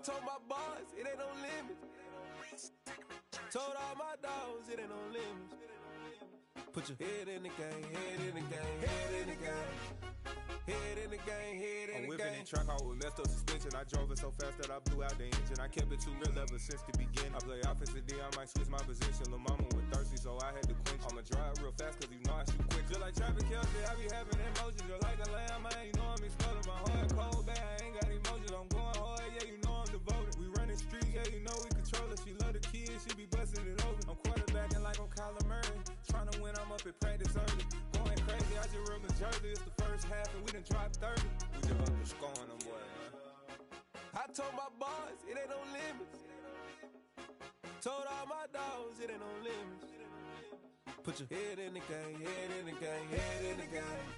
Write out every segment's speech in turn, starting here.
told my boys it ain't no limit. Told all my dogs it ain't no limit. Put your head in the game, head in the game, head in the game. Head in the game, head in the game. I'm whipping in truck out with messed up suspension. I drove it so fast that I blew out the engine. I kept it too real ever since the beginning. I play offensive D, I might switch my position. Lil' mama was thirsty, so I had to quench. I'ma drive real fast, cause you know I shoot quick. Just like traffic Kelsey, I be having emotions. Just like the lamb, man, you know I'm exploding. My heart cold, bad, I ain't got emotions. I'm going hard, yeah, you know I'm devoted. We running streets, yeah, you know we control it. She love the kids, she be busting it over. I'm quarterbacking like I'm Kyler Murray. Trying to win, I'm up at practice early. Going crazy, I just run the jersey. It's the first half and we done dropped 30. We just up to scoring them, boy, man. I told my boys it ain't no limits. Told all my dogs it ain't no limits. Put your head in the game, head in the game, head in the game.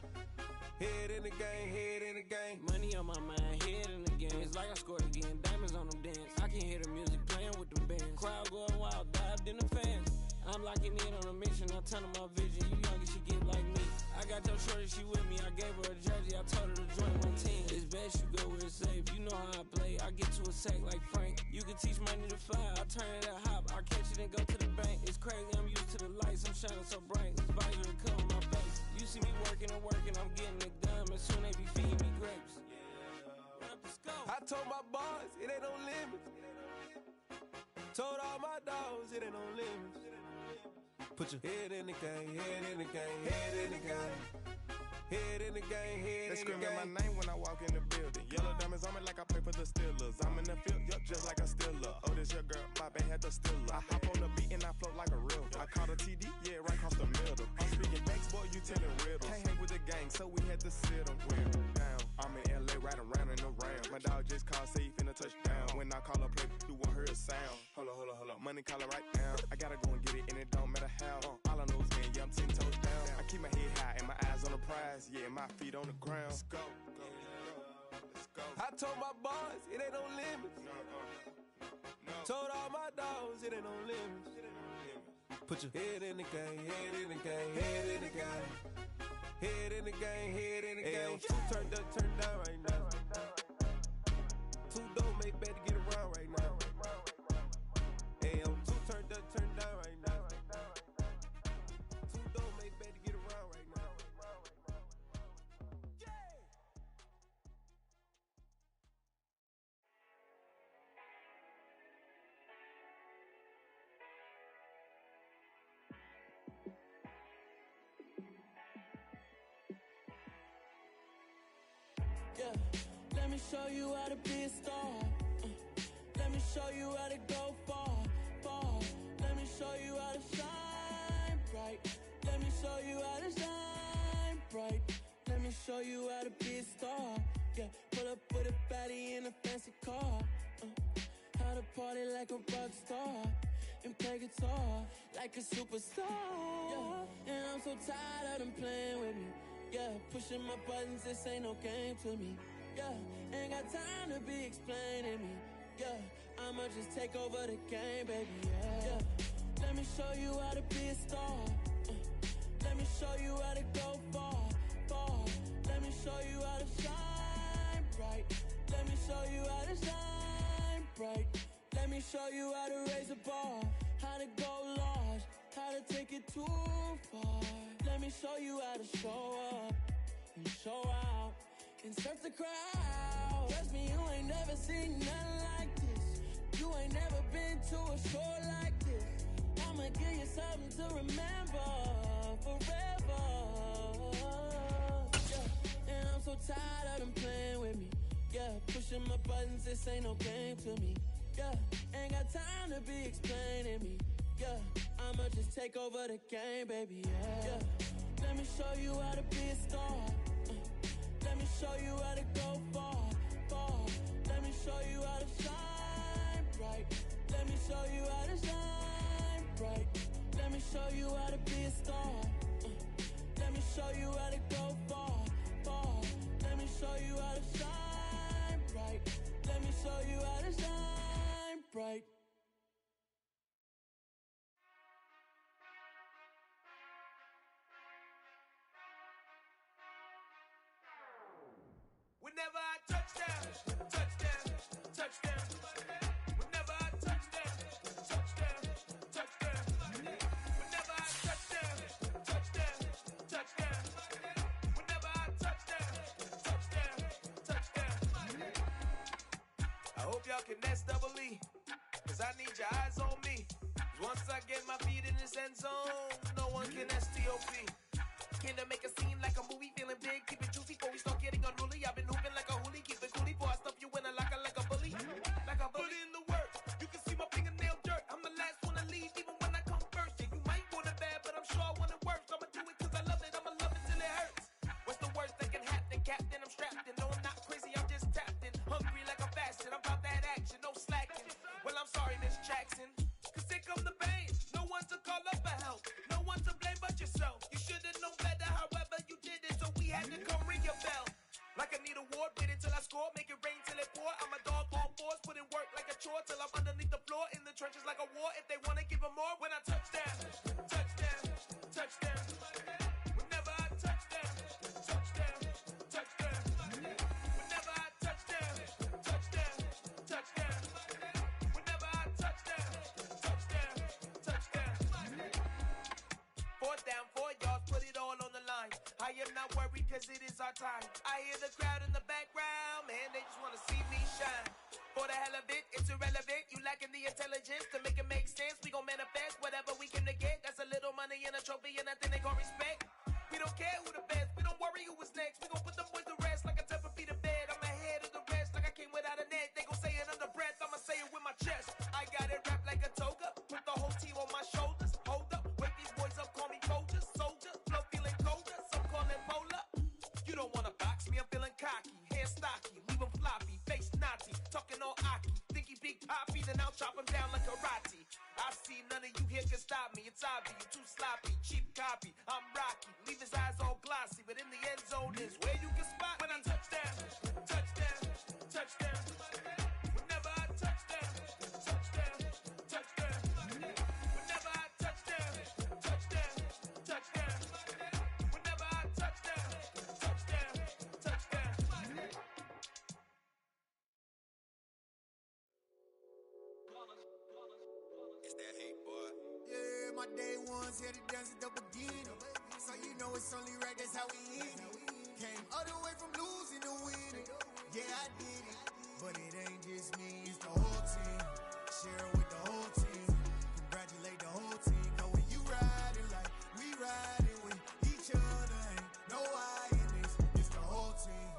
Head in the game, head in the game. Money on my mind, head in the game. It's like I scored again, diamonds on them dance. I can hear the music playing with them bands. Crowd going wild, dived in the fans. I'm locking in on a mission, I tell her my vision. You young and she get like me. I got your shorty, she with me. I gave her a jersey, I told her to join my team. It's best you go where it's safe. You know how I play. I get to a sack like Frank. You can teach money to fly. I turn it at hop. I catch it and go to the bank. It's crazy, I'm used to the lights. I'm shining so bright. This visor will cover my face. You see me working and working. I'm getting it done. And soon they be feeding me grapes. I told my boys it ain't no limits. Told all my dogs it ain't no limits. Put your head in the game, head in the game, head in the game. Head in the game, head in the game. They screaming my name when I walk in the building. Yellow diamonds on me like I play for the Steelers. I'm in the field, yup, just like a Steeler. Oh, this your girl, my band had the Steeler. I hop on the beat and I float like a river. I caught a TD, yeah, right across the middle. I'm speaking next, boy, you telling riddles. Can't hang with the gang, so we had to sit them down. I'm in LA, riding round and around. My dog just called, say he finna touchdown. When I call a play, you won't hear a sound. Hold up, money calling right now. I gotta go and get it, and it don't matter how. All I know is, man, yeah, I'm 10 toes down. I keep my head high and my eyes on the prize. Yeah, my feet on the ground. Let's go. Let's go. I told my boys it ain't no limits. No. Told all my dogs it ain't no limits. Put your head in the game, head in the game, head in the game. Head in the game, head in the game. Two turned up, turned down right now. Two don't make better get around right now. Hey, I'm two turned up, turned down right now. Two don't make better get around right now. Yeah, let me show you how to be a star. Let me show you how to go far. Let me show you how to shine bright. Let me show you how to shine bright. Let me show you how to be a star. Yeah, pull up with a baddie in a fancy car. How to party like a rock star and play guitar like a superstar. Yeah, and I'm so tired of them playing with me. Yeah, pushing my buttons, this ain't no game to me. Yeah, ain't got time to be explaining me. Yeah, I'ma just take over the game, baby. Yeah, let me show you how to be a star. Let me show you how to go far. Let me show you how to shine bright. Let me show you how to shine bright. Let me show you how to raise a bar, how to go large, how to take it too far. Let me show you how to show up and show out and surf the crowd. Trust me, you ain't never seen nothing like this. You ain't never been to a show like this. I'ma give you something to remember forever. Yeah, and I'm so tired of them playing with me. Yeah, pushing my buttons, this ain't no game to me. Yeah, ain't got time to be explaining me. Yeah, I'ma just take over the game, baby. Yeah, let me show you how to be a star. Let me show you how to go far. Let me show you how to shine bright. Let me show you how to shine bright. Let me show you how to be a star. Let me show you how to go far. Let me show you how to shine bright. Let me show you how to shine bright. Whenever I touch down, touch down, touch down. can that's double E. Cause I need your eyes on me. Cause once I get my feet in this end zone, no one can STOP. Can I make a scene like a movie, feeling big, keep it juicy before we start getting unruly. I've been hooping like a hoolie, keep it coolie before I stuff you in a locker like a bully. Like a bully in the work, you can see my fingernail dirt. I'm the last one to leave, even when I come first. Yeah, you might want it bad, but I'm sure I want it worse. I'ma do it cause I love it, I'ma love it till it hurts. What's the worst that can happen, Captain? I'm strapped in, no I'm not crazy, I'm just tapped in. Hungry like I'm fasting, I'm about that action, no slacking. Well, I'm sorry, Miss Jackson, cause here come the pain. No one to call up for help, no one to blame but yourself. You should've known better, however you did it, so we had to come ring your bell. Like I need a award, wait until I score, make it rain till it pour. I'm a dog on fours, put in work like a chore till I'm underneath the floor, in the trenches like a war. If they wanna give them more, when I touch down, touchdown, touchdown. Whenever I touch down, touchdown, touchdown. Whenever I touch down, touchdown, touchdown. Whenever I touch down, touchdown, touchdown. 4th down, 4 yards, put it all on the line. I am not worried cause it is our time. I hear the crowd in the background, man, they just wanna see me shine. For the hell of it, it's irrelevant. You lacking the intelligence to make it make sense. We gon' manifest whatever we came to get. That's a little money and a trophy and nothing they gon' respect. We don't care who the best, we don't worry who was next. We gon' put them boys to rest like a Tempur-Pedic bed. I'm ahead of the rest like I came without a net. They gon' say it under breath, I'ma say it with my chest. I got it wrapped like a toga, put the whole team on my shoulders. Hold up, wake these boys up, call me Folger, soldier. Flow feeling colder, some call it polar. You don't wanna box me, I'm feeling cocky. Hair stocky, leave him floppy, face naughty. Talking all aki, think he big poppy, then I'll chop him down like karate. I see none of you here can stop me. It's obvious, you too sloppy, cheap copy. I'm Rocky, leave his eyes all glossy, but in the end zone is where you can spot when I touch down, touchdown, touchdown. Whenever I touch down, touchdown, touchdown. Whenever I touch down, touchdown, touchdown. Whenever I touch down, touchdown, touchdown. It's that hate, boy. Yeah, my day ones here to dance at the beginning. So you know it's only right, that's how we end it. Came all the way from losing to winning. Yeah, I did it. But it ain't just me, it's the whole team. Share it with the whole team. Congratulate the whole team. Cause when you riding like we riding with each other, ain't no I in this. It's the whole team.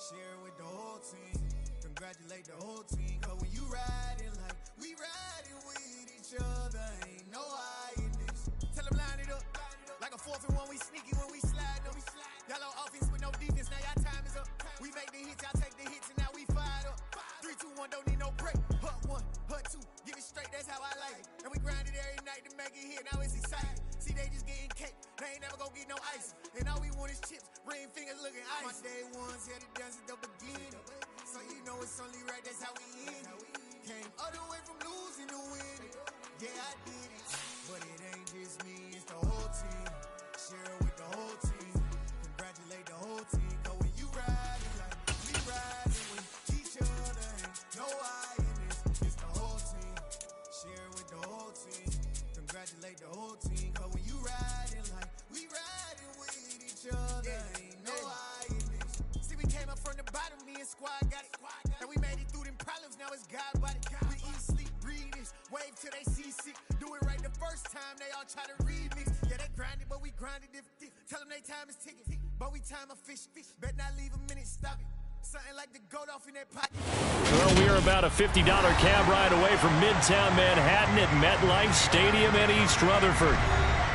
Share it with the whole team. Congratulate the whole team. Cause when you riding like we riding with each other, ain't no I in this. Tell them line it up. Like a 4th and 1, we sneaky when we slide up. Y'all on offense with no defense, now y'all time is up. We make the hits, y'all take the hits, and now we fired up. 3, 2, 1, don't need no break. Hut 1, hut 2, give it straight, that's how I like it. And we grind it every night to make it hit, now it's exciting. See, they just getting cake, they ain't never gonna get no ice. And all we want is chips, ring fingers looking ice. My day ones here to dance at the beginning. So you know it's only right, that's how we end it. Came all the way from losing to winning. Yeah, I did it. But it ain't just me, it's the whole team. Share it with the whole team. Congratulate the whole team. Cause when you riding like we riding with each other, ain't no I in this. It's the whole team. Share it with the whole team. Congratulate the whole team. Cause when you riding like we riding with each other, ain't no I in this. See, we came up from the bottom, me and squad got it. And we made it through them problems, now it's God body. We eat, sleep, breathe this. Wave till they see sick. Do it right the first time, they all try to remix. Yeah, they grinded, but we grinded if tell them they time is ticking. But we time a fish. Bet not leave a minute, stop it. Something like the goat off in that pocket. Well, we are about a $50 cab ride away from Midtown Manhattan at MetLife Stadium in East Rutherford.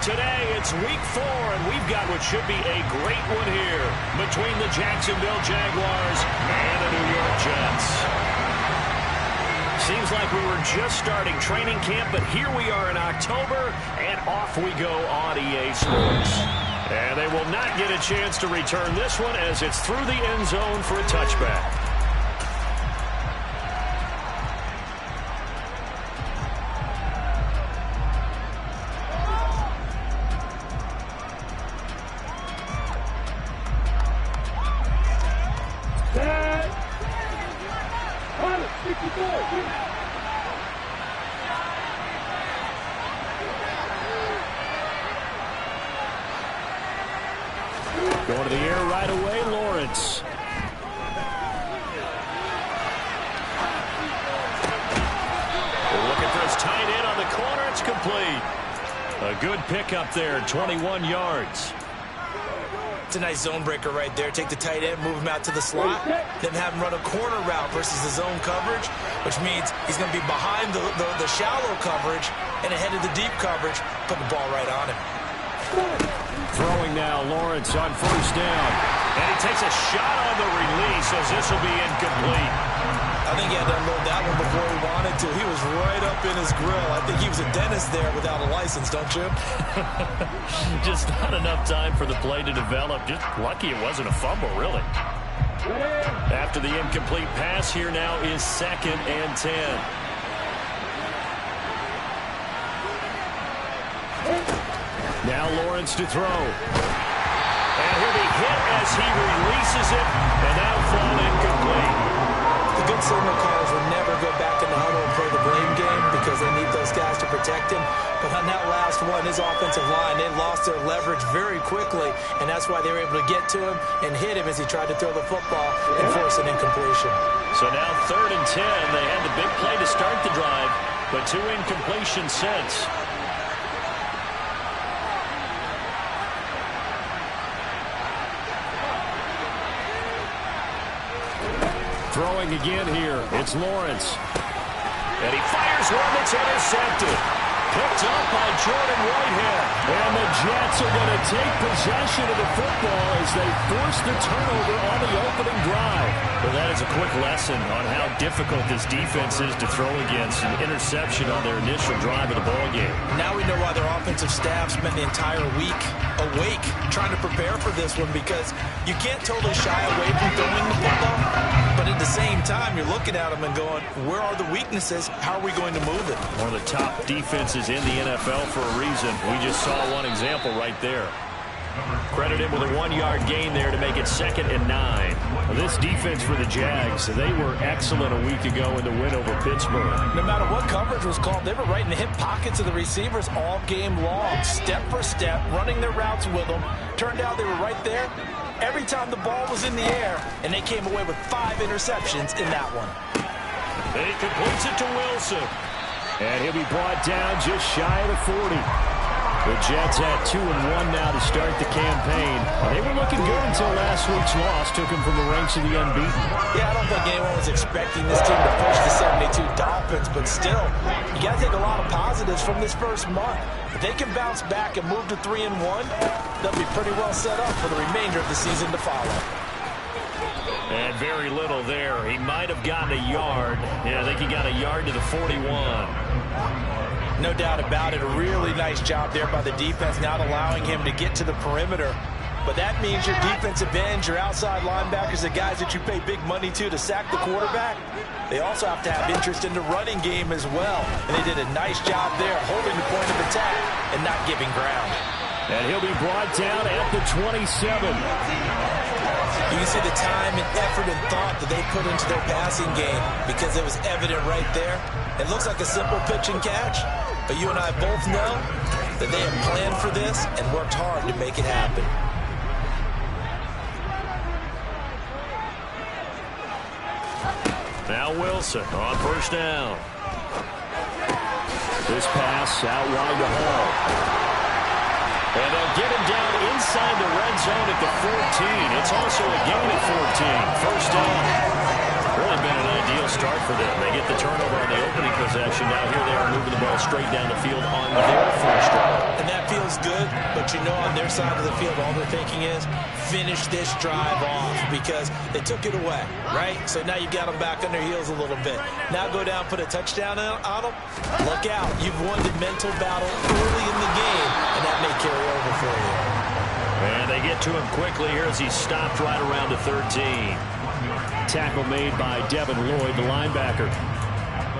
Today, it's week 4, and we've got what should be a great one here between the Jacksonville Jaguars and the New York Jets. Seems like we were just starting training camp, but here we are in October, and off we go on EA Sports. And they will not get a chance to return this one as it's through the end zone for a touchback. Going to the air right away, Lawrence. incomplete. A good pickup there, 21 yards. It's a nice zone breaker right there. Take the tight end, move him out to the slot, then have him run a corner route versus the zone coverage, which means he's going to be behind the shallow coverage and ahead of the deep coverage. Put the ball right on him. Throwing now, Lawrence on first down. And he takes a shot on the release as this will be incomplete. I think he had to unload that one before he wanted to. He was right up in his grill. I think he was a dentist there without a license, don't you? Just not enough time for the play to develop. Just lucky it wasn't a fumble, really. After the incomplete pass, here now is 2nd and 10. Now Lawrence to throw. And he'll be hit as he releases it, and now fall incomplete. The good signal callers will never go back in the huddle and play the blame game because they need those guys to protect him. But on that last one, his offensive line, they lost their leverage very quickly, and that's why they were able to get to him and hit him as he tried to throw the football and force an incompletion. So now 3rd and 10. They had the big play to start the drive, but 2 incompletions since. Throwing again here, it's Lawrence. And he fires one that's intercepted. Picked up by Jordan Whitehead. And the Jets are going to take possession of the football as they force the turnover on the opening drive. Well, that is a quick lesson on how difficult this defense is to throw against. An interception on their initial drive of the ballgame. Now we know why their offensive staff spent the entire week awake trying to prepare for this one, because you can't totally shy away from throwing the football, but at the same time you're looking at them and going, where are the weaknesses? How are we going to move it? One of the top defenses in the NFL for a reason. We just saw one example right there. Credited with a 1-yard gain there to make it 2nd and 9. Well, this defense for the Jags, they were excellent a week ago in the win over Pittsburgh. No matter what coverage was called, they were right in the hip pockets of the receivers all game long, step for step, running their routes with them. Turned out they were right there every time the ball was in the air, and they came away with 5 interceptions in that one. And he completes it to Wilson. And he'll be brought down just shy of the 40. The Jets at 2-1 now to start the campaign. They were looking good until last week's loss took them from the ranks of the unbeaten. Yeah, I don't think anyone was expecting this team to push the 72 Dolphins, but still, you got to take a lot of positives from this first month. If they can bounce back and move to 3-1, they'll be pretty well set up for the remainder of the season to follow. And very little there. He might have gotten a yard. Yeah, I think he got a yard to the 41. No doubt about it. A really nice job there by the defense, not allowing him to get to the perimeter. But that means your defensive ends, your outside linebackers, the guys that you pay big money to sack the quarterback, they also have to have interest in the running game as well. And they did a nice job there, holding the point of attack and not giving ground. And he'll be brought down at the 27. You can see the time and effort and thought that they put into their passing game because it was evident right there. It looks like a simple pitch and catch, but you and I both know that they have planned for this and worked hard to make it happen. Now Wilson on first down. This pass out wide to Hall. And they'll get him down inside the red zone at the 14. It's also a gain at 14. First down. Really been an ideal start for them. They get the turnover on the opening possession. Now here they are moving the ball straight down the field on their first drive. And that feels good, but you know on their side of the field all they're thinking is finish this drive off because they took it away, right? So now you got them back on their heels a little bit. Now go down, put a touchdown on them. Look out. You've won the mental battle early in the game, and that may carry over for you. And they get to him quickly here as he's stopped right around the 13. Tackle made by Devin Lloyd, the linebacker.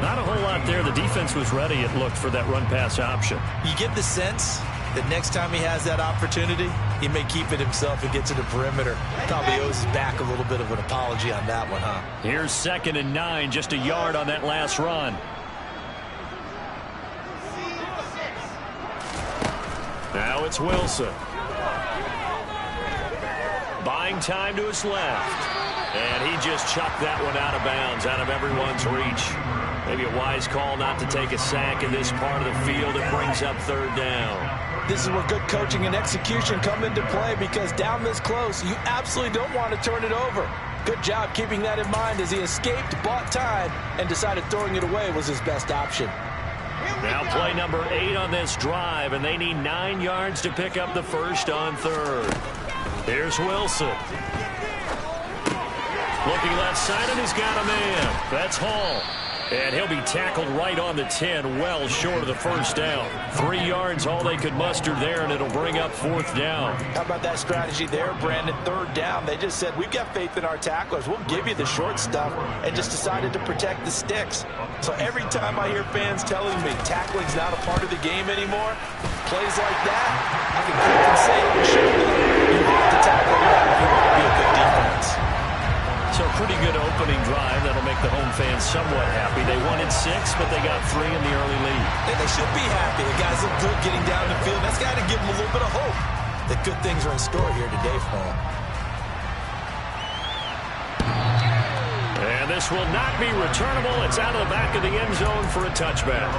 Not a whole lot there. The defense was ready, it looked, for that run-pass option. You get the sense that next time he has that opportunity, he may keep it himself and get to the perimeter. Probably owes his back a little bit of an apology on that one, huh? Here's 2nd and 9, just a yard on that last run. Now it's Wilson. Buying time to his left. And he just chucked that one out of bounds, out of everyone's reach. Maybe a wise call not to take a sack in this part of the field. It brings up third down. This is where good coaching and execution come into play, because down this close, you absolutely don't want to turn it over. Good job keeping that in mind as he escaped, bought time, and decided throwing it away was his best option. Now play number 8 on this drive, and they need 9 yards to pick up the first on third. Here's Wilson. Looking left side, and he's got a man. That's Hall. And he'll be tackled right on the 10, well short of the first down. 3 yards, all they could muster there, and it'll bring up fourth down. How about that strategy there, Brandon? Third down, they just said, we've got faith in our tacklers. We'll give you the short stuff, and just decided to protect the sticks. So every time I hear fans telling me tackling's not a part of the game anymore, plays like that, I can click and say and show them you have to tackle well if you want to be a good defense. So a pretty good opening drive. That'll make the home fans somewhat happy. They wanted 6, but they got 3 in the early lead. And they should be happy. The guys look good getting down the field. That's got to give them a little bit of hope that good things are in store here today for them. And this will not be returnable. It's out of the back of the end zone for a touchback.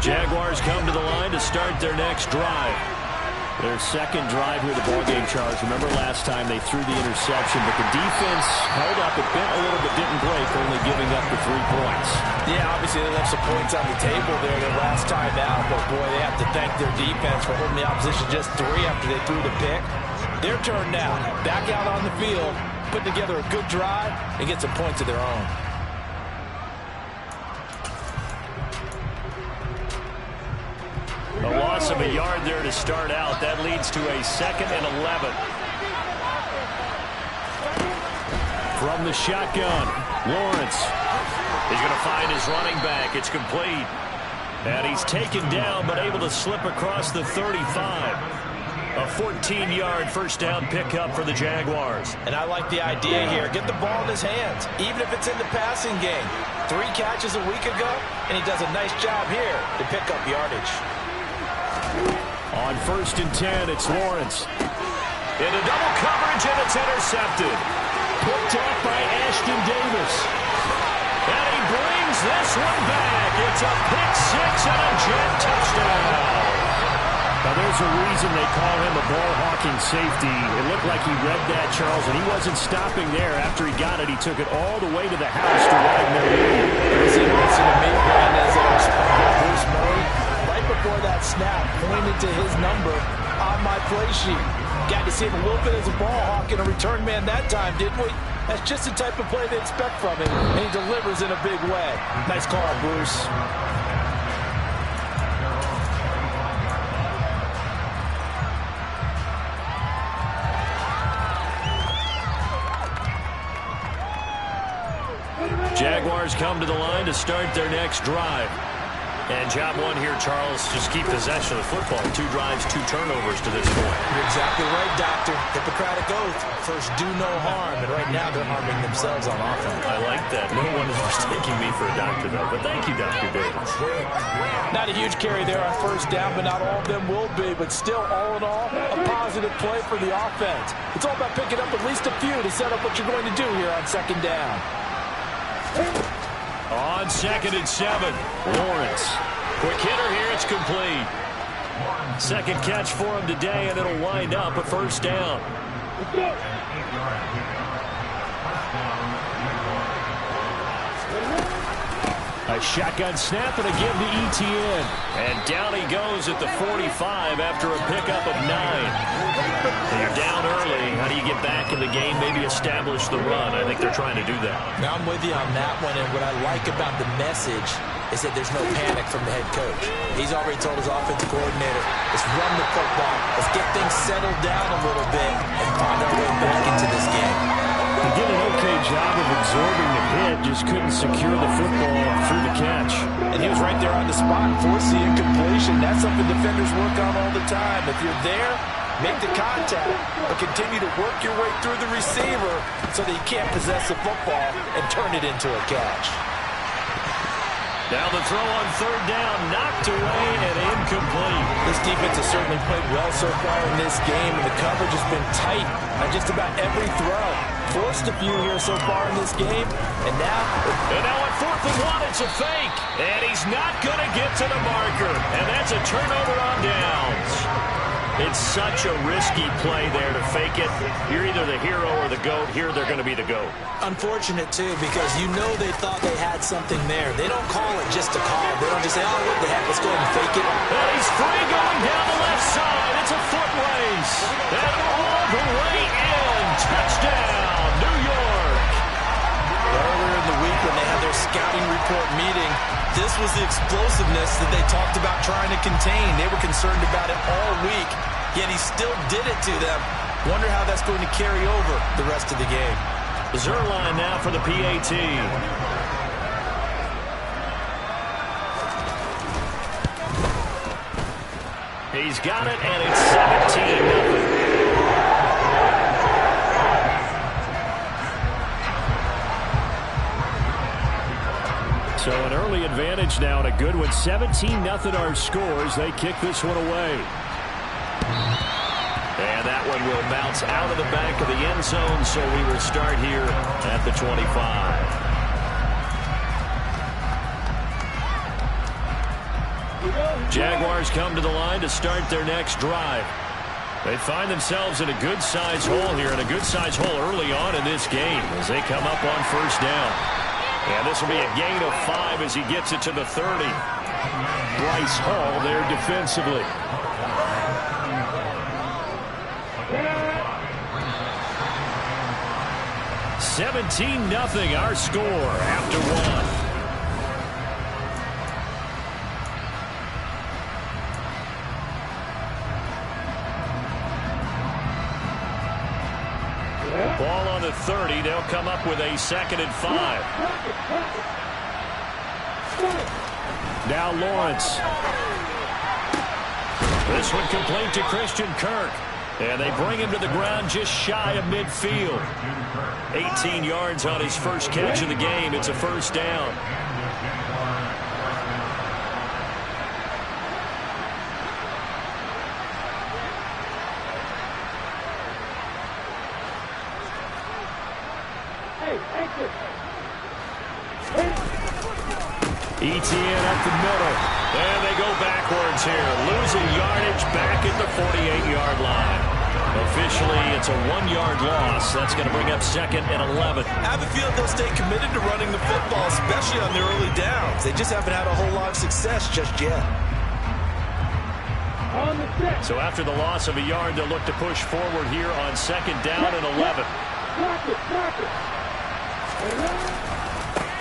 Jaguars come to the line to start their next drive. Their second drive here of the ballgame, Charles. Remember last time they threw the interception, but the defense held up. It bent a little but didn't break, only giving up the 3 points. Yeah, obviously they left some points on the table there the last time out, but boy, they have to thank their defense for holding the opposition just 3 after they threw the pick. Their turn now. Back out on the field, put together a good drive, and get some points of their own. A loss of a yard there to start out. That leads to a 2nd and 11. From the shotgun, Lawrence is going to find his running back. It's complete. And he's taken down, but able to slip across the 35. A 14-yard first down pickup for the Jaguars. And I like the idea here. Get the ball in his hands, even if it's in the passing game. 3 catches a week ago, and he does a nice job here to pick up yardage. On 1st and 10, it's Lawrence. Into double coverage, and it's intercepted. Picked up by Ashton Davis. And he brings this one back. It's a pick 6 and a jet touchdown. Now, there's a reason they call him a ball-hawking safety. It looked like he read that, Charles, and he wasn't stopping there. After he got it, he took it all the way to the house to widen their lead. It was interesting to me, Brandon, as I was Bruce Murray. Right before that snap, pointed to his number on my play sheet. Got to see him a little bit as a ball hawk and a return man that time, didn't we? That's just the type of play they expect from him, and he delivers in a big way. Nice call, Bruce. Jaguars come to the line to start their next drive. And job 1 here, Charles, just keep possession of the football. 2 drives, 2 turnovers to this point. You're exactly right, Doctor. Hippocratic oath. First, do no harm. And right now, they're harming themselves on offense. I like that. No one is mistaking me for a doctor, though. But thank you, Dr. Davis. Not a huge carry there on first down, but not all of them will be. But still, all in all, a positive play for the offense. It's all about picking up at least a few to set up what you're going to do here on 2nd down. On 2nd and 7, Lawrence. Quick hitter here, it's complete. 2nd catch for him today, and it'll wind up a first down. A shotgun snap and a give to ETN. And down he goes at the 45 after a pickup of 9. You're down early. How do you get back in the game, maybe establish the run? I think they're trying to do that. Now, I'm with you on that one, and what I like about the message is that there's no panic from the head coach. He's already told his offensive coordinator, let's run the football, let's get things settled down a little bit, and find our way back into this game. He did an okay job of absorbing the hit, just couldn't secure the football through the catch. And he was right there on the spot, forcing incompletion. That's something defenders work on all the time. If you're there, make the contact, but continue to work your way through the receiver so that you can't possess the football and turn it into a catch. Now the throw on third down, knocked away and incomplete. This defense has certainly played well so far in this game, and the coverage has been tight on just about every throw. Forced a few here so far in this game, and now on 4th and 1, it's a fake. And he's not going to get to the marker, and that's a turnover on downs. It's such a risky play there to fake it. You're either the hero or the GOAT. Here they're going to be the GOAT. Unfortunate, too, because you know they thought they had something there. They don't call it just to call. They don't just say, oh, what the heck, let's go ahead and fake it. And he's free going down the left side. It's a foot race. And all the way in. Touchdown, New York. Earlier in the week when they had their scouting report meeting, this was the explosiveness that they talked about trying to contain. They were concerned about it all week, yet he still did it to them. Wonder how that's going to carry over the rest of the game. Zerline now for the PAT. He's got it, and it's 17-0. So an early advantage now, and a good one. 17-0 our scores. They kick this one away. And that one will bounce out of the back of the end zone, so we will start here at the 25. Jaguars come to the line to start their next drive. They find themselves in a good-sized hole here, and a good-sized hole early on in this game as they come up on first down. And this will be a gain of 5 as he gets it to the 30. Bryce Hall there defensively. $17-0 our score after 1. Ball on the 30. They'll come up with a 2nd and 5. Now Lawrence. This one complete to Christian Kirk. And they bring him to the ground just shy of midfield. 18 yards on his first catch of the game. It's a first down. Etienne up the middle. And they go backwards here. Losing yardage back at the 48-yard line. Officially, it's a 1-yard loss. That's going to bring up 2nd and 11. I have a feeling they'll stay committed to running the football, especially on their early downs. They just haven't had a whole lot of success just yet. So after the loss of a yard, they'll look to push forward here on 2nd down and 11.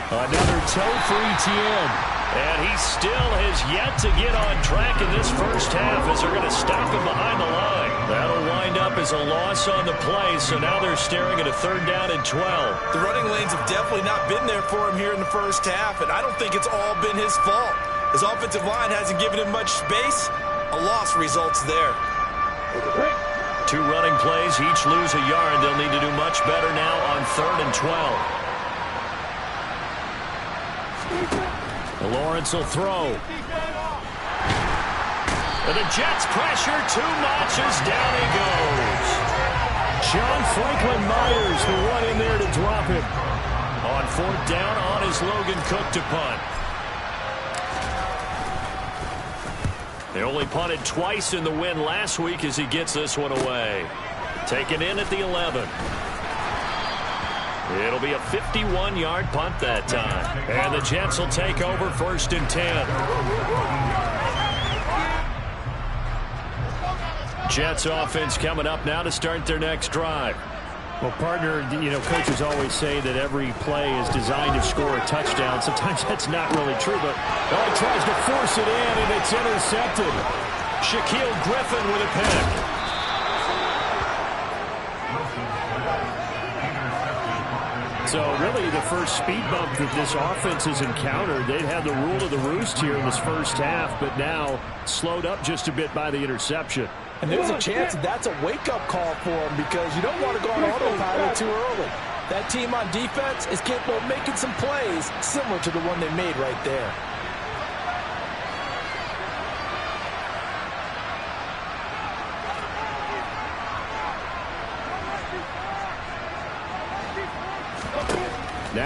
Another toe for Etienne. And he still has yet to get on track in this first half as they're going to stop him behind the line. That'll wind up as a loss on the play, so now they're staring at a 3rd down and 12. The running lanes have definitely not been there for him here in the first half, and I don't think it's all been his fault. His offensive line hasn't given him much space. A loss results there. 2 running plays, each lose a yard. They'll need to do much better now on 3rd and 12. Lawrence will throw. And the Jets pressure too much as down he goes. John Franklin Myers, the one in there to drop him. On 4th down on his Logan Cook to punt. They only punted twice in the win last week as he gets this one away. Taken in at the 11. It'll be a 51-yard punt that time. And the Jets will take over 1st and 10. Jets offense coming up now to start their next drive. Well, partner, you know, coaches always say that every play is designed to score a touchdown. Sometimes that's not really true, but he tries to force it in, and it's intercepted. Shaquille Griffin with a pick. So really the first speed bump that this offense has encountered, they'd had the rule of the roost here in this first half, but now slowed up just a bit by the interception. And there's a chance that that's a wake-up call for them because you don't want to go on autopilot too early. That team on defense is capable of making some plays similar to the one they made right there.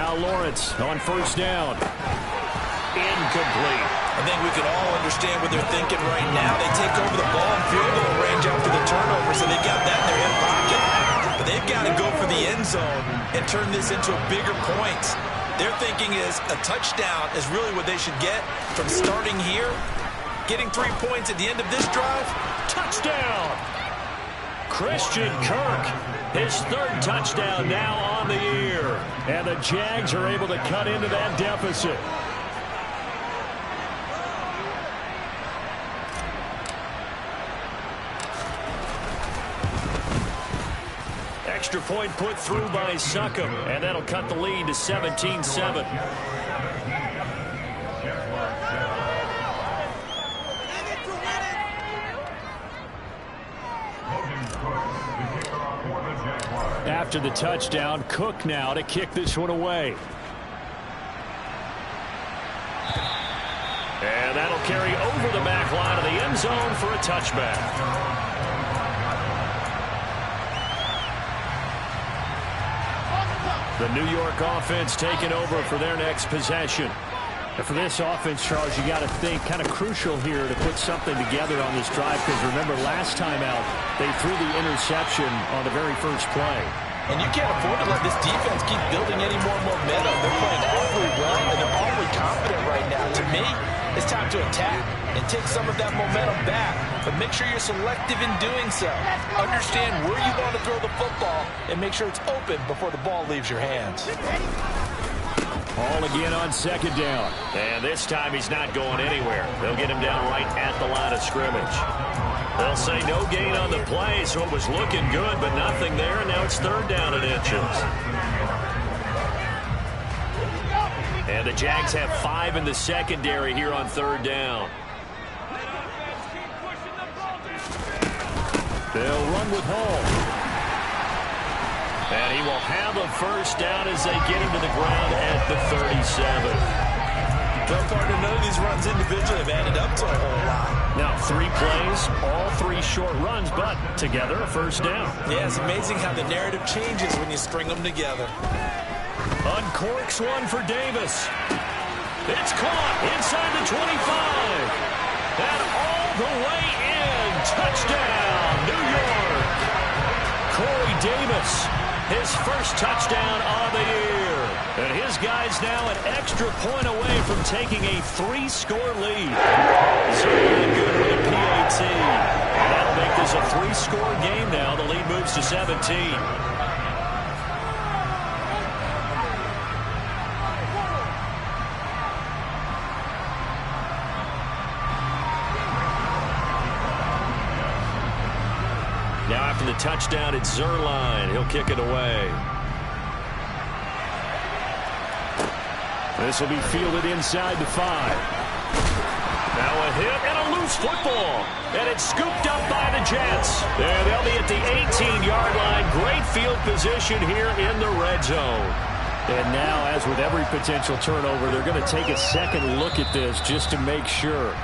Now Lawrence on first down. Incomplete. I think we can all understand what they're thinking right now. They take over the ball in field goal range after the turnover, so they've got that in their hip pocket. But they've got to go for the end zone and turn this into a bigger point. Their thinking is a touchdown is really what they should get from starting here. Getting 3 points at the end of this drive. Touchdown! Christian Kirk, his third touchdown now on the year. And the Jags are able to cut into that deficit. Extra point put through by Succop, and that'll cut the lead to 17-7. After the touchdown, Cook now to kick this one away. And that'll carry over the back line of the end zone for a touchback. The New York offense taking over for their next possession. And for this offense, Charles, you got to think kind of crucial here to put something together on this drive, because remember last time out they threw the interception on the very first play. And you can't afford to let this defense keep building any more momentum. They're playing awfully well, and they're awfully confident right now. To me, it's time to attack and take some of that momentum back. But make sure you're selective in doing so. Understand where you want to throw the football and make sure it's open before the ball leaves your hands. Ball again on second down. And this time he's not going anywhere. They'll get him down right at the line of scrimmage. They'll say no gain on the play, so it was looking good, but nothing there, and now it's third down and inches. And the Jags have 5 in the secondary here on third down. They'll run with Hall. And he will have a first down as they get him to the ground at the 37. Tough part to know these runs individually have added up to a whole lot. Now 3 plays, all 3 short runs, but together a first down. Yeah, it's amazing how the narrative changes when you string them together. Uncorks one for Davis. It's caught inside the 25. And all the way in. Touchdown, New York. Corey Davis, his first touchdown of the year. And his guys now an extra point away from taking a 3-score lead. Zerline good with a PAT. That'll make this a 3-score game now. The lead moves to 17. Now after the touchdown, it's Zerline. He'll kick it away. This will be fielded inside the 5. Now a hit and a loose football. And it's scooped up by the Jets. And they'll be at the 18-yard line. Great field position here in the red zone. And now, as with every potential turnover, they're going to take a second look at this just to make sure.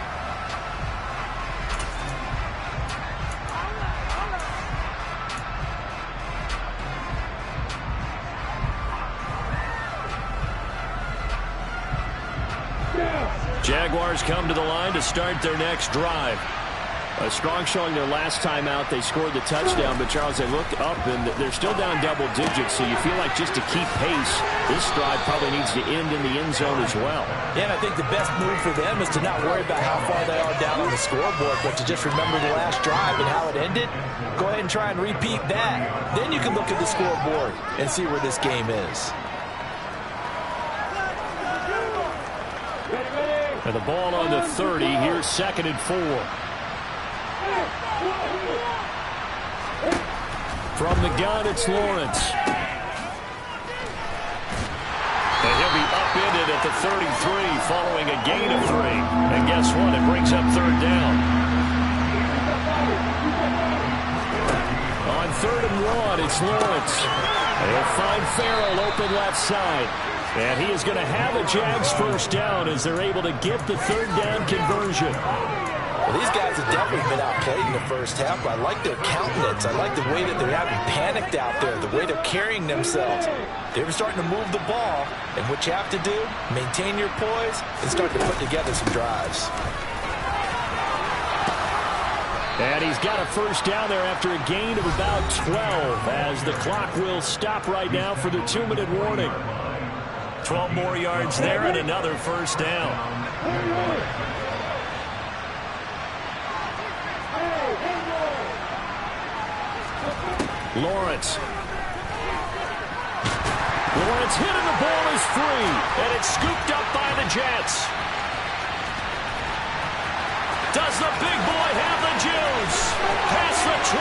Jaguars come to the line to start their next drive. A strong showing their last time out. They scored the touchdown, but Charles, they look up and they're still down double digits, so you feel like just to keep pace, this drive probably needs to end in the end zone as well. Yeah, and I think the best move for them is to not worry about how far they are down on the scoreboard, but to just remember the last drive and how it ended. Go ahead and try and repeat that. Then you can look at the scoreboard and see where this game is. And the ball on the 30. Here's 2nd and 4. From the gun, it's Lawrence. And he'll be upended at the 33 following a gain of 3. And guess what? It brings up third down. On 3rd and 1, it's Lawrence. They'll find Farrell open left side. And he is going to have a Jags first down as they're able to get the third down conversion. Well, these guys have definitely been outplayed in the first half, but I like their countenance. I like the way that they haven't panicked out there, the way they're carrying themselves. They're starting to move the ball, and what you have to do, maintain your poise and start to put together some drives. And he's got a first down there after a gain of about 12 as the clock will stop right now for the 2-minute warning. 12 more yards there and another first down. Lawrence hit and the ball is free, and it's scooped up by the Jets. Does the big boy have the juice? Past the 20.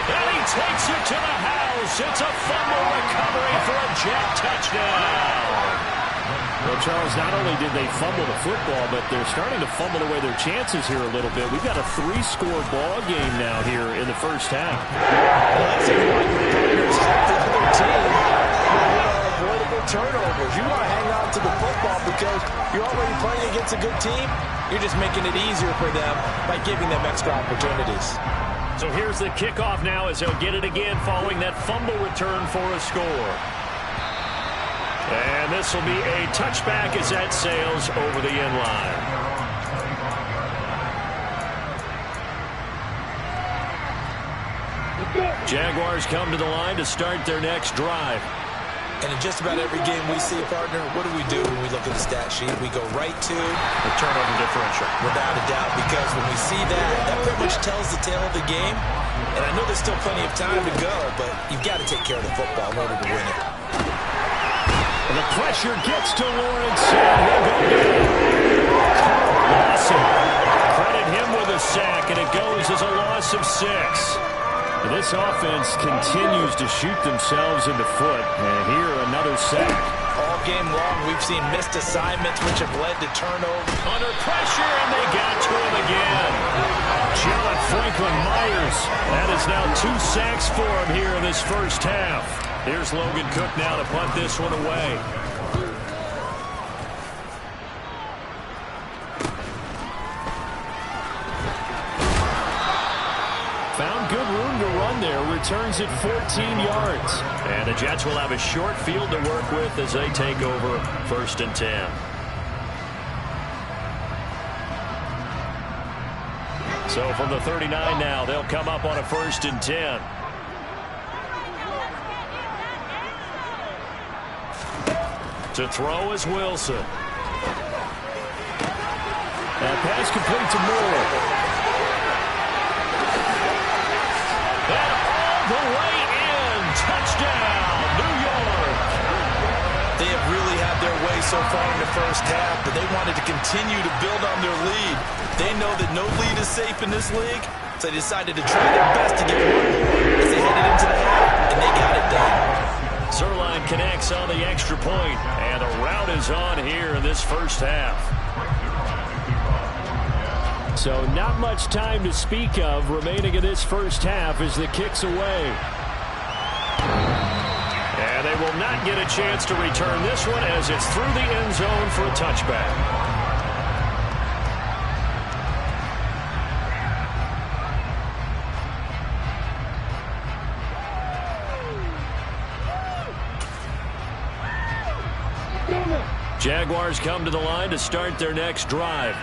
And he takes it to the house. It's a fumble recovery for a Jet touchdown. Well, Charles, not only did they fumble the football, but they're starting to fumble away their chances here a little bit. We've got a 3-score ball game now here in the first half. Well, that's even like the Packers help the other team with avoidable turnovers. You want to hang on to the football because you're already playing against a good team. You're just making it easier for them by giving them extra opportunities. So here's the kickoff now as they'll get it again following that fumble return for a score. And this will be a touchback as that sails over the end line. Jaguars come to the line to start their next drive. And in just about every game we see, partner, what do we do when we look at the stat sheet? We go right to the turnover differential. Without a doubt, because when we see that, that pretty much tells the tale of the game. And I know there's still plenty of time to go, but you've got to take care of the football in order to win it. And the pressure gets to Lawrence, and he'll go down. Lawson, credit him with a sack, and it goes as a loss of 6. And this offense continues to shoot themselves in the foot, and here another sack. All game long, we've seen missed assignments, which have led to turnovers. Under pressure, and they got to him again. John Franklin Myers. That is now 2 sacks for him here in this first half. Here's Logan Cook now to punt this one away. Found good room to run there. Returns it 14 yards. And the Jets will have a short field to work with as they take over 1st and 10. So from the 39 now, they'll come up on a 1st and 10. To throw is Wilson. That pass complete to Moore. And all the way in. Touchdown, New York. They have really had their way so far in the first half, but they wanted to continue to build on their lead. They know that no lead is safe in this league, so they decided to try their best to get one as they headed into the half, and they got it done. Zerline connects on the extra point, and the route is on here in this first half. So not much time to speak of remaining in this first half as the kick's away. And they will not get a chance to return this one as it's through the end zone for a touchback. Jaguars come to the line to start their next drive.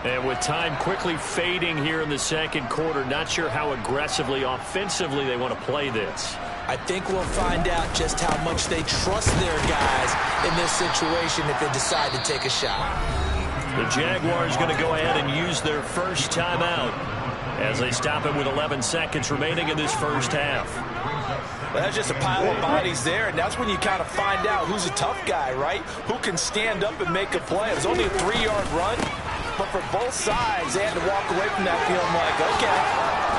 And with time quickly fading here in the second quarter, not sure how aggressively, offensively they want to play this. I think we'll find out just how much they trust their guys in this situation if they decide to take a shot. The Jaguars going to go ahead and use their first timeout as they stop it with 11 seconds remaining in this first half. Well, that's just a pile of bodies there, and that's when you kind of find out who's a tough guy, right? Who can stand up and make a play. It was only a 3-yard run, but for both sides, they had to walk away from that feeling like, okay,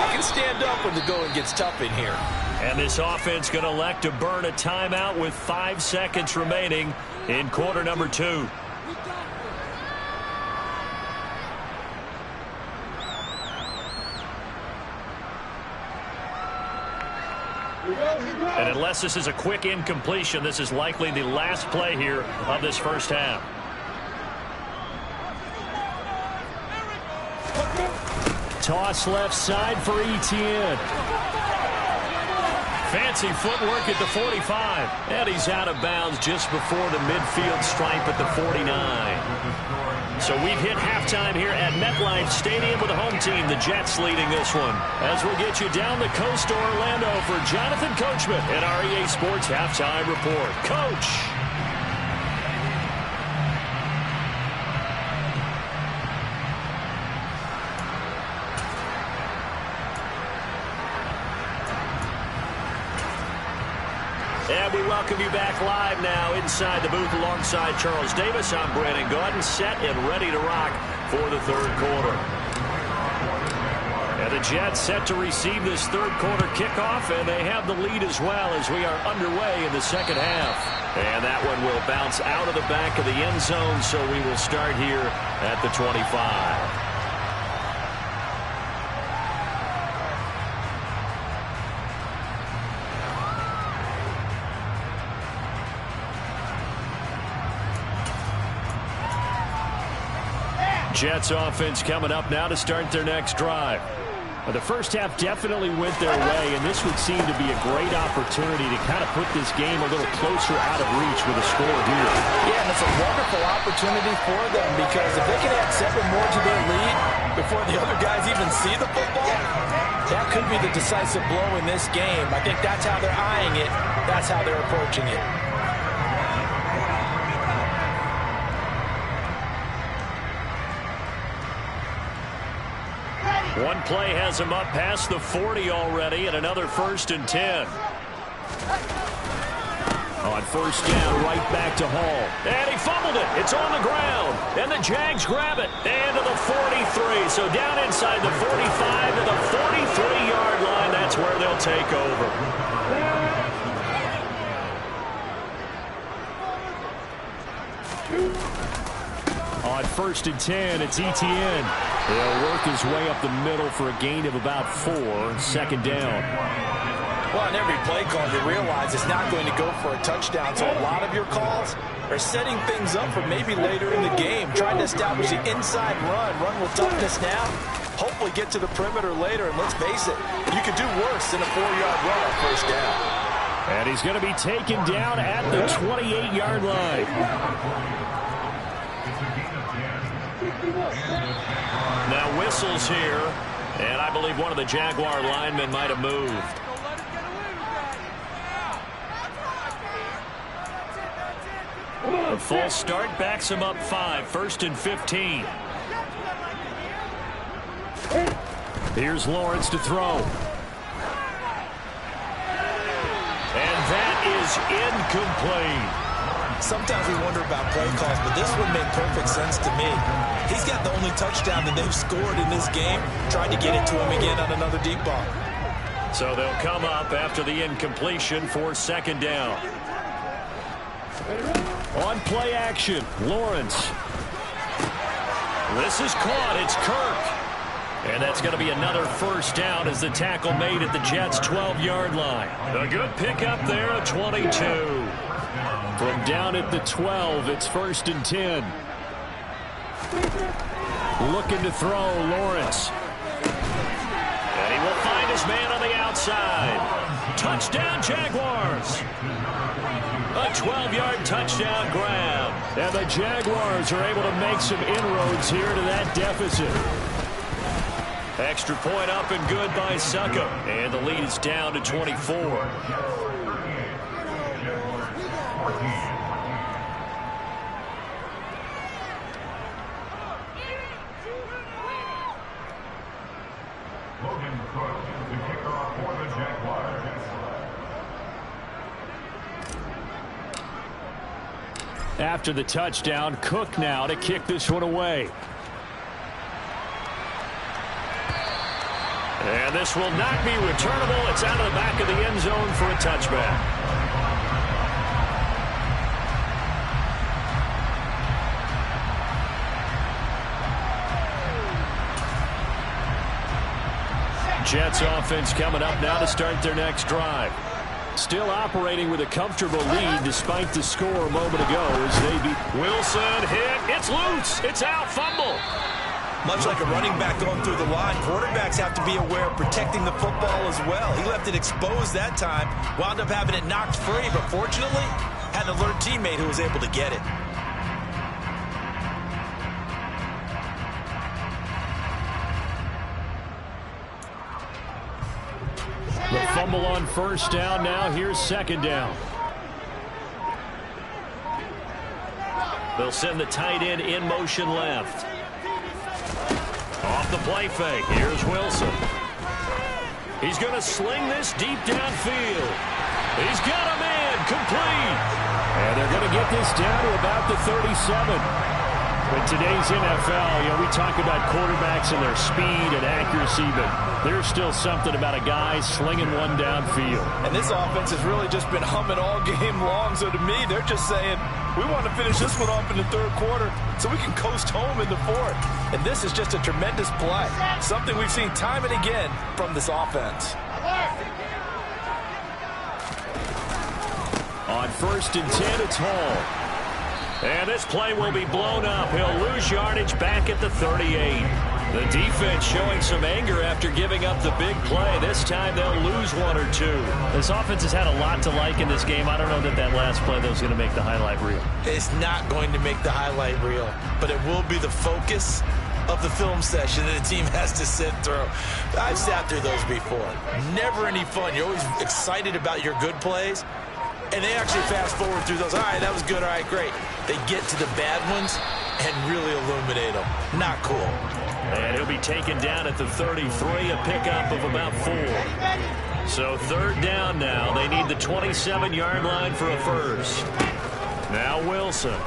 I can stand up when the going gets tough in here. And this offense going to elect to burn a timeout with 5 seconds remaining in quarter number 2. And unless this is a quick incompletion, this is likely the last play here of this first half. toss left side for Etienne. Fancy footwork at the 45. And he's out of bounds just before the midfield stripe at the 49. So we've hit halftime here at MetLife Stadium with the home team, the Jets, leading this one. As we'll get you down the coast to Orlando for Jonathan Coachman at our EA Sports Halftime Report. Coach. And we welcome you back live now inside the booth alongside Charles Davis. I'm Brandon Gaudin, set and ready to rock for the third quarter. And the Jets set to receive this third quarter kickoff, and they have the lead as well as we are underway in the second half. And that one will bounce out of the back of the end zone, so we will start here at the 25. Jets offense coming up now to start their next drive. The first half definitely went their way, and this would seem to be a great opportunity to kind of put this game a little closer out of reach with a score here. Yeah, and it's a wonderful opportunity for them because if they can add 7 more to their lead before the other guys even see the football, that could be the decisive blow in this game. I think that's how they're eyeing it. That's how they're approaching it. One play has him up past the 40 already, and another 1st and 10. On first down, right back to Hall. And he fumbled it. It's on the ground. And the Jags grab it. And to the 43. So down inside the 45 to the 43-yard line. That's where they'll take over. On 1st and 10, it's Etienne. He'll work his way up the middle for a gain of about 4. Second down. Well, on every play call, you realize it's not going to go for a touchdown. So a lot of your calls are setting things up for maybe later in the game, trying to establish the inside run with toughness now, hopefully get to the perimeter later. And let's face it, you could do worse than a 4-yard run on first down. And he's going to be taken down at the 28-yard line. Now whistles here, and I believe one of the Jaguar linemen might have moved. A false start backs him up 5, 1st and 15. Here's Lawrence to throw. And that is incomplete. Sometimes we wonder about play calls, but this one made perfect sense to me. He's got the only touchdown that they've scored in this game. Tried to get it to him again on another deep ball. So they'll come up after the incompletion for second down. On play action, Lawrence. This is caught. It's Kirk. And that's going to be another first down as the tackle made at the Jets' 12-yard line. A good pickup there, a 22. From down at the 12, it's 1st and 10. Looking to throw, Lawrence. And he will find his man on the outside. Touchdown, Jaguars. A 12-yard touchdown grab. And the Jaguars are able to make some inroads here to that deficit. Extra point up and good by Suckup. And the lead is down to 24. After the touchdown, Cook now to kick this one away. And this will not be returnable. It's out of the back of the end zone for a touchback. Jets offense coming up now to start their next drive. Still operating with a comfortable lead despite the score a moment ago as they beat Wilson. Hit. It's loose. It's out. Fumble. Much like a running back going through the line, quarterbacks have to be aware of protecting the football as well. He left it exposed that time, wound up having it knocked free, but fortunately, had an alert teammate who was able to get it. The fumble on first down. Now here's second down. They'll send the tight end in motion left. Off the play fake. Here's Wilson. He's going to sling this deep downfield. He's got a man complete. And they're going to get this down to about the 37. In today's NFL, we talk about quarterbacks and their speed and accuracy, but there's still something about a guy slinging one downfield. And this offense has really just been humming all game long, so to me, they're just saying, we want to finish this one off in the third quarter so we can coast home in the fourth. And this is just a tremendous play, something we've seen time and again from this offense. On first and 10, it's Hall. And this play will be blown up. He'll lose yardage back at the 38. The defense showing some anger after giving up the big play. This time they'll lose one or two. This offense has had a lot to like in this game. I don't know that last play though is going to make the highlight reel. It's not going to make the highlight reel, but it will be the focus of the film session that the team has to sit through. I've sat through those before. Never any fun. You're always excited about your good plays. And they actually fast forward through those. All right, that was good. All right, great. They get to the bad ones and really illuminate them. Not cool. And he'll be taken down at the 33, a pickup of about 4. So third down now. They need the 27-yard line for a first. Now Wilson.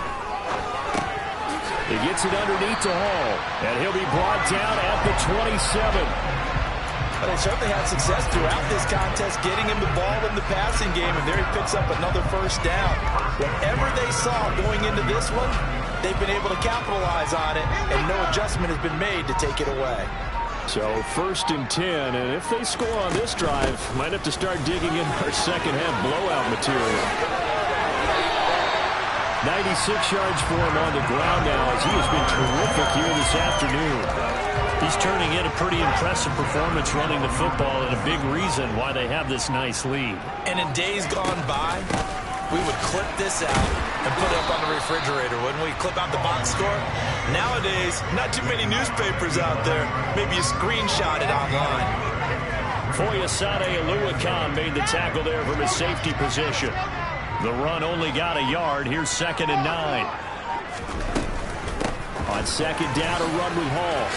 He gets it underneath to Hall. And he'll be brought down at the 27. But they certainly had success throughout this contest, getting him the ball in the passing game, and there he picks up another first down. Whatever they saw going into this one, they've been able to capitalize on it, and no adjustment has been made to take it away. So first and 10, and if they score on this drive, might have to start digging in our second half blowout material. 96 yards for him on the ground now, as he has been terrific here this afternoon. He's turning in a pretty impressive performance running the football, and a big reason why they have this nice lead. And in days gone by, we would clip this out and put it up on the refrigerator, wouldn't we? Clip out the box score. Nowadays, not too many newspapers out there. Maybe you screenshot it online. Foyesade Oluwakan made the tackle there from his safety position. The run only got a yard. Here's second and 9. On second down, a run with Hall.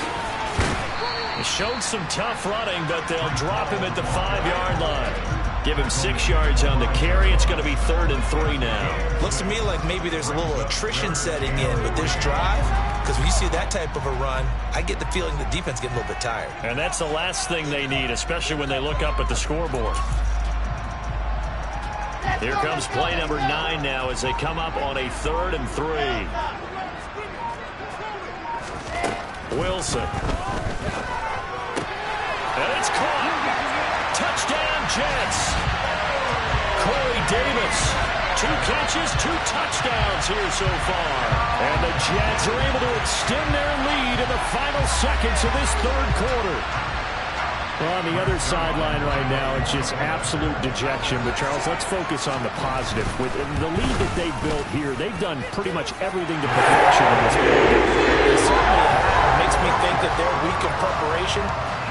He showed some tough running, but they'll drop him at the 5-yard line. Give him 6 yards on the carry. It's going to be 3rd and 3 now. Looks to me like maybe there's a little attrition setting in with this drive, because when you see that type of a run, I get the feeling the defense getting a little bit tired. And that's the last thing they need, especially when they look up at the scoreboard. Here comes play number 9 now as they come up on a 3rd and 3. Wilson. And it's caught. Touchdown, Jets. Corey Davis. 2 catches, 2 touchdowns here so far. And the Jets are able to extend their lead in the final seconds of this third quarter. Well, on the other sideline right now, it's just absolute dejection. But, Charles, let's focus on the positive. With the lead that they built here, they've done pretty much everything to perfection in this game. They certainly have. It makes me think that their week of preparation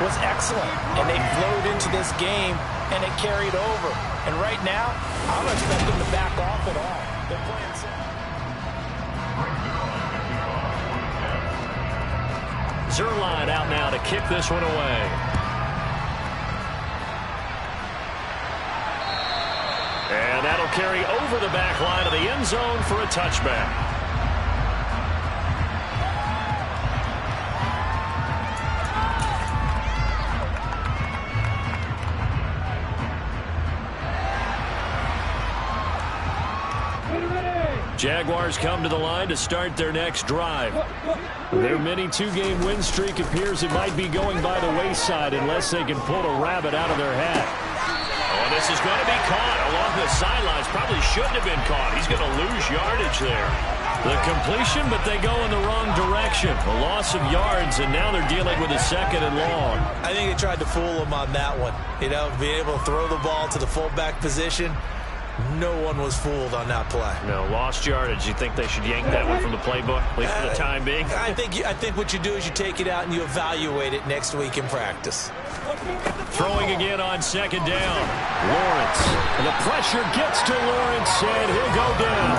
was excellent. And they flowed into this game, and it carried over. And right now, I don't expect them to back off at all. They're playing Zerline out now to kick this one away. And that'll carry over the back line of the end zone for a touchback. Jaguars come to the line to start their next drive. Their mini 2-game win streak appears it might be going by the wayside unless they can pull a rabbit out of their hat. Oh, this is going to be caught. along the sidelines. Probably shouldn't have been caught. He's going to lose yardage there. The completion, but they go in the wrong direction. A loss of yards, and now they're dealing with a 2nd and long. I think they tried to fool him on that one. You know, being able to throw the ball to the fullback position. No one was fooled on that play. No, lost yardage. You think they should yank that one from the playbook, at least for the time being? I think what you do is you take it out and you evaluate it next week in practice. Throwing again on 2nd down. Lawrence. The pressure gets to Lawrence, and he'll go down.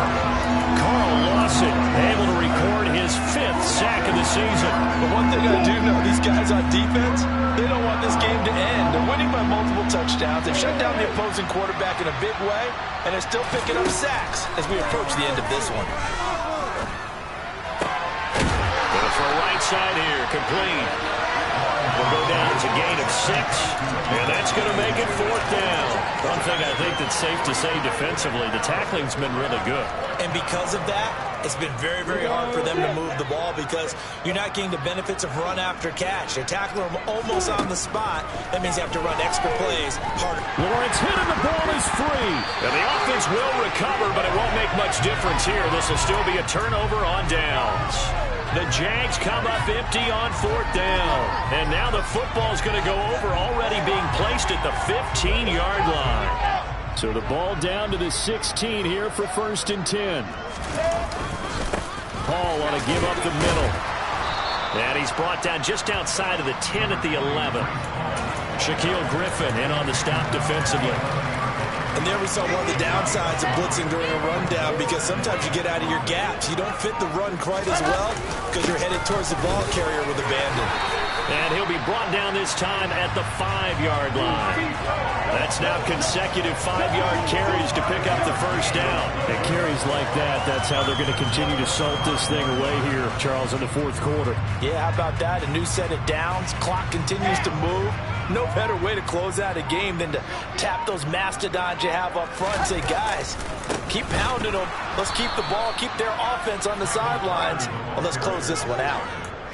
Carl Lawson able to record his 5th sack of the season. But one thing I do know, these guys on defense, they don't want this game to end. They're winning by multiple touchdowns. They've shut down the opposing quarterback in a big way, and they're still picking up sacks as we approach the end of this one. Go for a right side here, complete. Will go down to a gain of 6, and that's going to make it 4th down. One thing I think that's safe to say defensively, the tackling's been really good. And because of that, it's been very, very hard for them to move the ball because you're not getting the benefits of run after catch. They're tackling them almost on the spot. That means you have to run extra plays harder. Lawrence hit and the ball is free. And the offense will recover, but it won't make much difference here. This will still be a turnover on downs. The Jags come up empty on 4th down. And now the football's going to go over, already being placed at the 15-yard line. So the ball down to the 16 here for 1st and 10. Paul ought to give up the middle. And he's brought down just outside of the 10 at the 11. Shaquille Griffin in on the stop defensively. And there we saw one of the downsides of blitzing during a rundown because sometimes you get out of your gaps. You don't fit the run quite as well because you're headed towards the ball carrier with abandon. And he'll be brought down this time at the 5-yard line. That's now consecutive 5-yard carries to pick up the 1st down. And carries like that, that's how they're going to continue to salt this thing away here, Charles, in the 4th quarter. Yeah, how about that? A new set of downs. Clock continues to move. No better way to close out a game than to tap those mastodons you have up front and say, guys, keep pounding them. Let's keep the ball, keep their offense on the sidelines. Well, let's close this one out.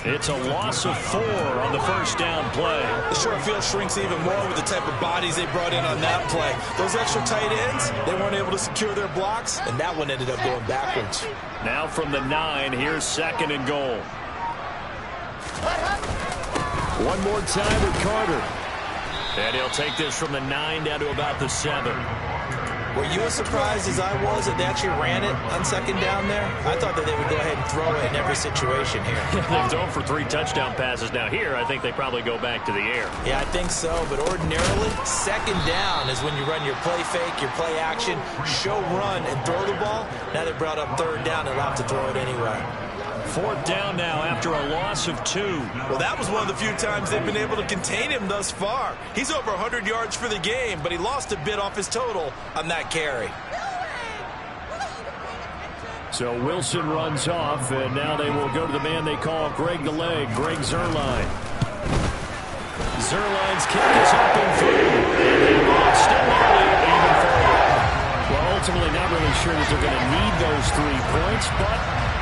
It's a loss of 4 on the 1st down play. The short field shrinks even more with the type of bodies they brought in on that play. Those extra tight ends, they weren't able to secure their blocks, and that one ended up going backwards. Now from the 9, here's 2nd and goal. One more time with Carter. And he'll take this from the 9 down to about the 7. Were you as surprised as I was that they actually ran it on 2nd down there? I thought that they would go ahead and throw it in every situation here. They've thrown for 3 touchdown passes. Now here, I think they probably go back to the air. Yeah, I think so. But ordinarily, 2nd down is when you run your play fake, your play action, show run, and throw the ball. Now they brought up 3rd down and allowed to throw it anyway. 4th down now after a loss of 2. Well, that was one of the few times they've been able to contain him thus far. He's over 100 yards for the game, but he lost a bit off his total on that carry. So Wilson runs off, and now they will go to the man they call Greg the Leg, Greg Zuerlein. Zuerlein's kick is up and through, and they will extend their lead even further. Well, ultimately not really sure that they're going to need those 3 points, but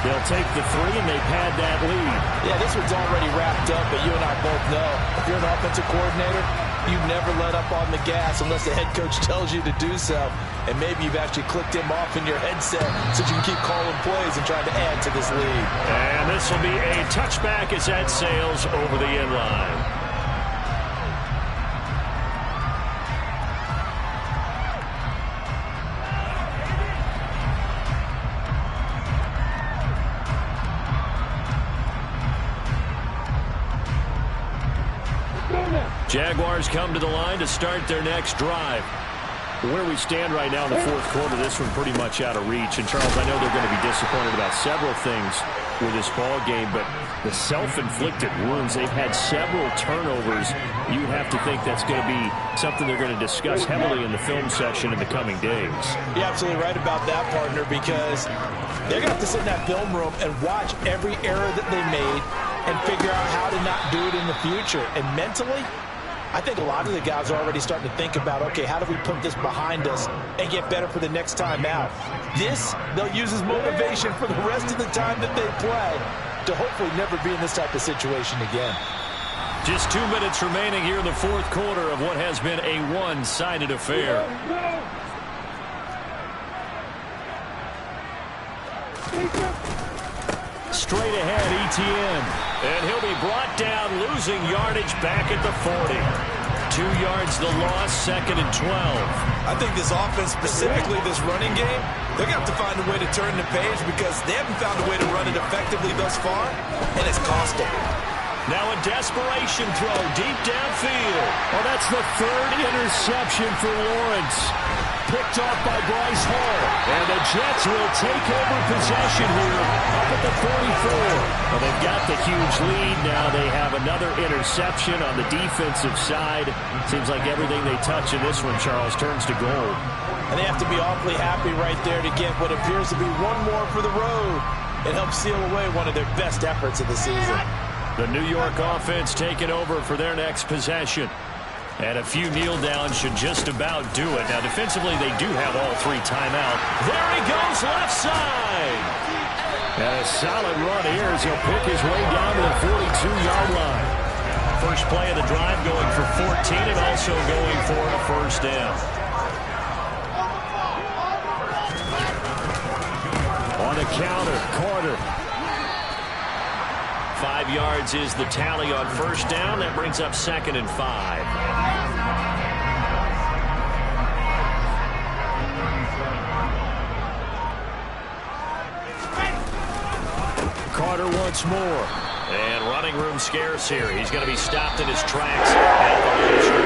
they'll take the 3, and they've had that lead. Yeah, this one's already wrapped up, but you and I both know if you're an offensive coordinator, you never let up on the gas unless the head coach tells you to do so. And maybe you've actually clicked him off in your headset so you can keep calling plays and trying to add to this lead. And this will be a touchback as that sails over the end line. Jaguars come to the line to start their next drive. Where we stand right now in the 4th quarter, this one pretty much out of reach. And, Charles, I know they're going to be disappointed about several things with this ball game, but the self-inflicted wounds, they've had several turnovers. You have to think that's going to be something they're going to discuss heavily in the film section in the coming days. You're absolutely right about that, partner, because they're going to have to sit in that film room and watch every error that they made and figure out how to not do it in the future. And mentally, I think a lot of the guys are already starting to think about, okay, how do we put this behind us and get better for the next time out? This, they'll use as motivation for the rest of the time that they play to hopefully never be in this type of situation again. Just 2 minutes remaining here in the 4th quarter of what has been a one-sided affair. Straight ahead, Etienne. And he'll be brought down, losing yardage back at the 40. 2 yards the loss, 2nd and 12. I think this offense, specifically this running game, they're going to have to find a way to turn the page because they haven't found a way to run it effectively thus far, and it's cost them. Now a desperation throw deep downfield. Oh, that's the 3rd interception for Lawrence. Picked off by Bryce Hall. And the Jets will take over possession here up at the 44. Well, they've got the huge lead. Now they have another interception on the defensive side. Seems like everything they touch in this one, Charles, turns to gold. And they have to be awfully happy right there to get what appears to be one more for the road. It helps seal away one of their best efforts of the season. The New York offense taking over for their next possession. And a few kneel downs should just about do it. Now, defensively, they do have all 3 timeout. There he goes, left side. And a solid run here as he'll pick his way down to the 42-yard line. First play of the drive going for 14 and also going for a first down. On the counter, Carter. 5 yards is the tally on first down. That brings up 2nd and 5. Carter once more. And running room scarce here. He's going to be stopped in his tracks at the line of scrimmage.